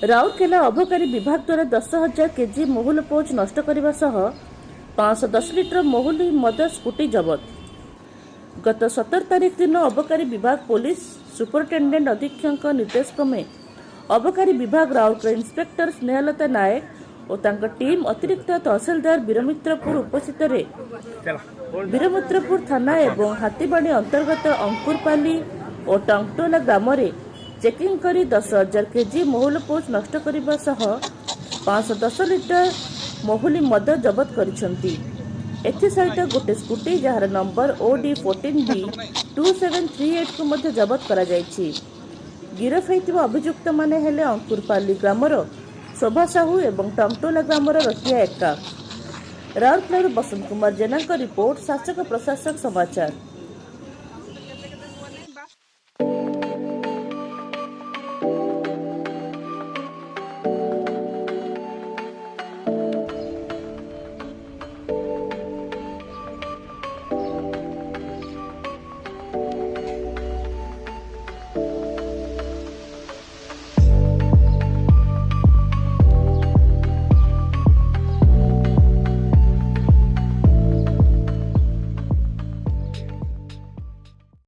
राउरकेला अबकारी विभाग द्वारा 10,000 केजी महुल पोच नष्ट करने सह 510 लिटर महुली मद स्कूटी जबत। गत 17 तारीख दिन अबकारी विभाग पुलिस सुपरिटेडेंट अधीक्षक निर्देश क्रमे अबकारी विभाग राउरकेला इंस्पेक्टर स्नेहलता नायक और तांका टीम अतिरिक्त तहसीलदार वीरमित्रपुर उपस्थित वीरमित्रपुर थाना एवं हाथीबाड़ी अंतर्गत अंकुरपाली और टंगटोला ग्राम में चेकिंग करी 10,000 केजी महुल पोच नष्ट करने सह 510 लिटर महुली मद जबत करिसेंती। एसहित गोटे स्कूटी जार नंबर OD14B2738 को मध्य जबत करा जायछि। गिरफ होइतिबा अभियुक्त माने हेले अंकुरपाली ग्रामर शोभा साहू एवं टंगटोला ग्रामर रतिया एका। राउरकेला बसंत कुमार जेना रिपोर्ट, शासक प्रशासक समाचार।